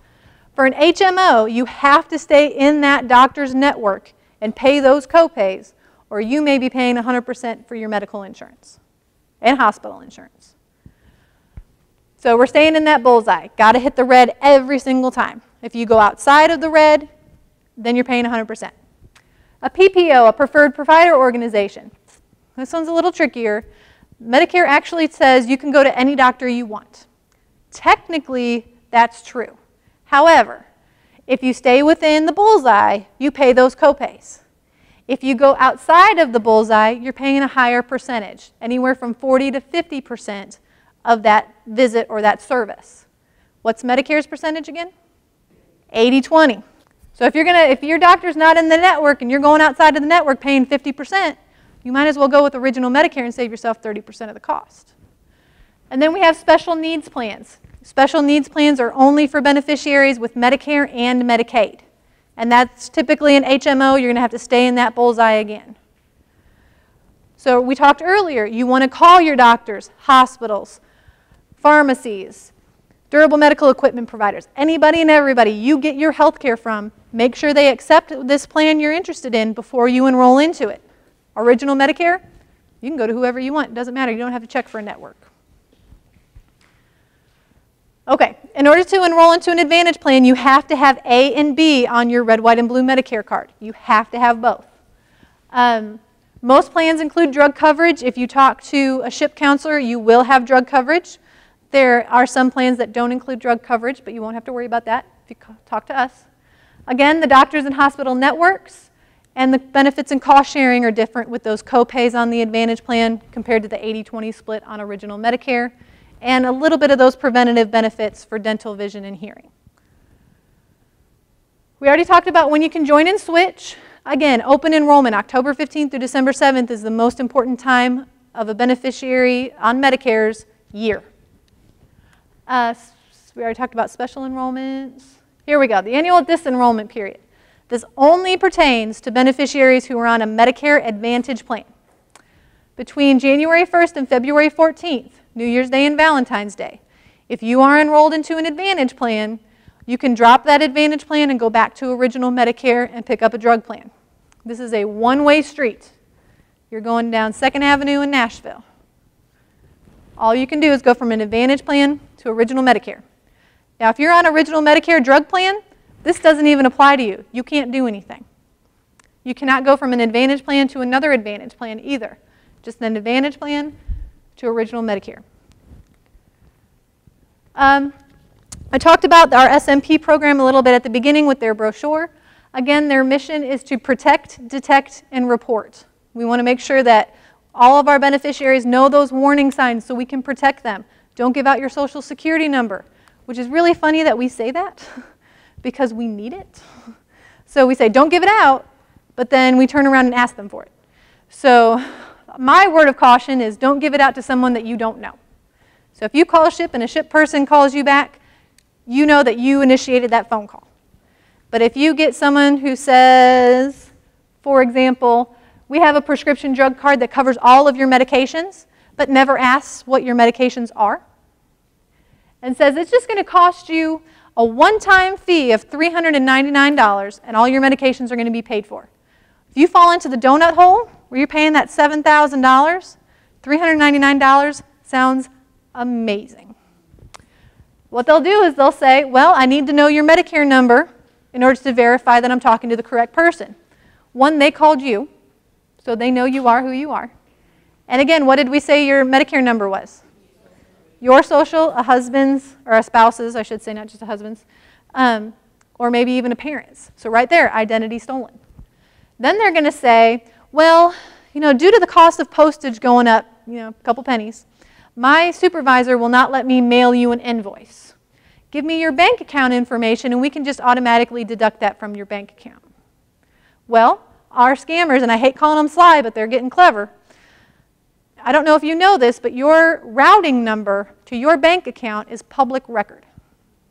For an HMO, you have to stay in that doctor's network and pay those copays, or you may be paying 100% for your medical insurance and hospital insurance. So we're staying in that bullseye. Got to hit the red every single time. If you go outside of the red, then you're paying 100%. A PPO, a preferred provider organization. This one's a little trickier. Medicare actually says you can go to any doctor you want. Technically, that's true. However, if you stay within the bullseye, you pay those copays. If you go outside of the bullseye, you're paying a higher percentage, anywhere from 40 to 50% of that visit or that service. What's Medicare's percentage again? 80-20. So if your doctor's not in the network and you're going outside of the network paying 50%, you might as well go with original Medicare and save yourself 30% of the cost. And then we have special needs plans. Special needs plans are only for beneficiaries with Medicare and Medicaid. And that's typically an HMO. You're going to have to stay in that bullseye again. So we talked earlier, you want to call your doctors, hospitals, pharmacies, durable medical equipment providers, anybody and everybody you get your health care from, make sure they accept this plan you're interested in before you enroll into it. Original Medicare, you can go to whoever you want. It doesn't matter. You don't have to check for a network. Okay, in order to enroll into an Advantage plan, you have to have A and B on your red, white, and blue Medicare card. You have to have both. Most plans include drug coverage. If you talk to a SHIP counselor, you will have drug coverage. There are some plans that don't include drug coverage, but you won't have to worry about that if you talk to us. Again, the doctors and hospital networks and the benefits and cost sharing are different with those copays on the Advantage plan compared to the 80-20 split on original Medicare, and a little bit of those preventative benefits for dental, vision, and hearing. We already talked about when you can join and switch. Again, open enrollment, October 15th through December 7th is the most important time of a beneficiary on Medicare's year. We already talked about special enrollments. Here we go, the annual disenrollment period. This only pertains to beneficiaries who are on a Medicare Advantage plan. Between January 1st and February 14th, New Year's Day and Valentine's Day, if you are enrolled into an Advantage plan, you can drop that Advantage plan and go back to original Medicare and pick up a drug plan. This is a one-way street. You're going down 2nd Avenue in Nashville. All you can do is go from an Advantage plan to original Medicare. Now, if you're on original Medicare drug plan, this doesn't even apply to you. You can't do anything. You cannot go from an Advantage plan to another Advantage plan either. Just an Advantage plan to original Medicare. I talked about our SMP program a little bit at the beginning with their brochure. Again, their mission is to protect, detect, and report. We want to make sure that all of our beneficiaries know those warning signs so we can protect them. Don't give out your social security number, which is really funny that we say that because we need it. So we say, don't give it out, but then we turn around and ask them for it. So my word of caution is don't give it out to someone that you don't know. So if you call a SHIP and a SHIP person calls you back, you know that you initiated that phone call. But if you get someone who says, for example, we have a prescription drug card that covers all of your medications, but never asks what your medications are, and says it's just going to cost you a one-time fee of $399 and all your medications are going to be paid for. If you fall into the donut hole where you're paying that $7,000, $399 sounds amazing. What they'll do is they'll say, well, I need to know your Medicare number in order to verify that I'm talking to the correct person. One, they called you, so they know you are who you are. And again, what did we say your Medicare number was? Your social, a husband's, or a spouse's, I should say, not just a husband's, or maybe even a parent's. So right there, identity stolen. Then they're going to say, well, due to the cost of postage going up, a couple pennies, my supervisor will not let me mail you an invoice. Give me your bank account information and we can just automatically deduct that from your bank account. Well, our scammers, and I hate calling them sly, but they're getting clever. I don't know if you know this, but your routing number to your bank account is public record.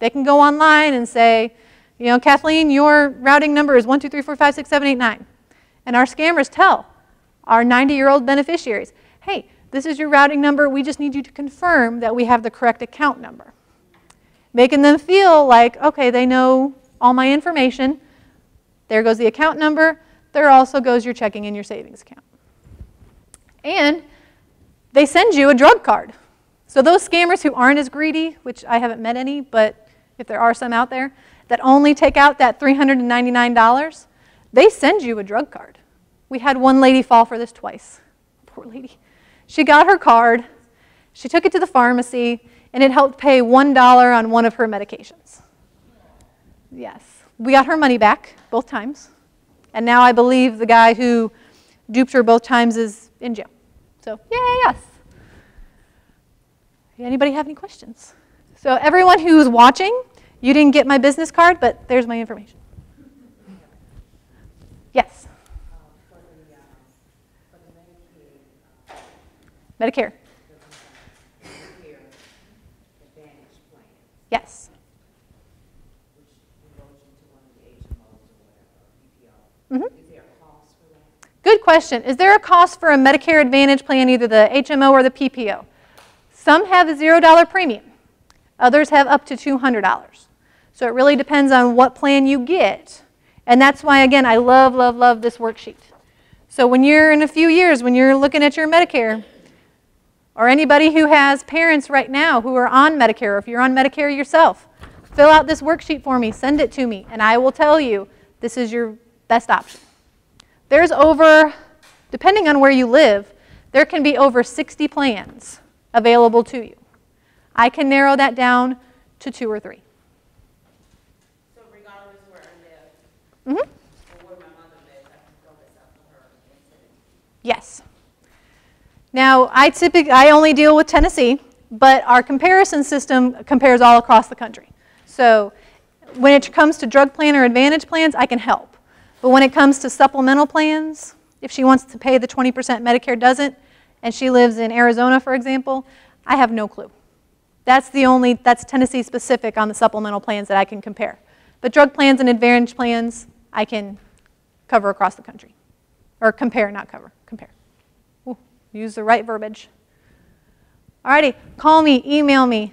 They can go online and say, Kathleen, your routing number is 123456789. And our scammers tell our 90-year-old beneficiaries, hey, this is your routing number. We just need you to confirm that we have the correct account number. Making them feel like, okay, they know all my information. There goes the account number. There also goes your checking and your savings account. And they send you a drug card. So those scammers who aren't as greedy, which I haven't met any, but if there are some out there, that only take out that $399, they send you a drug card. We had one lady fall for this twice. Poor lady. She got her card, she took it to the pharmacy, and it helped pay $1 on one of her medications. Yes. We got her money back both times. And now I believe the guy who duped her both times is in jail. So, yay, yes. Anybody have any questions? So everyone who's watching, you didn't get my business card, but there's my information. Yes? For the Medicare. Medicare Advantage plan, Yes. which enrolls you into one of the HMOs or whatever, PPO, is there a cost for that? Good question. Is there a cost for a Medicare Advantage plan, either the HMO or the PPO? Some have a $0 premium. Others have up to $200. So it really depends on what plan you get. And that's why, again, I love, love, love this worksheet. So when you're in a few years, when you're looking at your Medicare, or anybody who has parents right now who are on Medicare, or if you're on Medicare yourself, fill out this worksheet for me, send it to me, and I will tell you this is your best option. There's over, depending on where you live, there can be over 60 plans available to you. I can narrow that down to 2 or 3. So regardless where I live, or where my mother lives, I can fill this out for her and send it. Yes. Now, I only deal with Tennessee, but our comparison system compares all across the country. So when it comes to drug plan or advantage plans, I can help. But when it comes to supplemental plans, if she wants to pay the 20% Medicare doesn't, and she lives in Arizona, for example, I have no clue. That's Tennessee specific on the supplemental plans that I can compare. But drug plans and advantage plans, I can cover across the country. Or compare, not cover, compare. Ooh, use the right verbiage. Alrighty, call me, email me,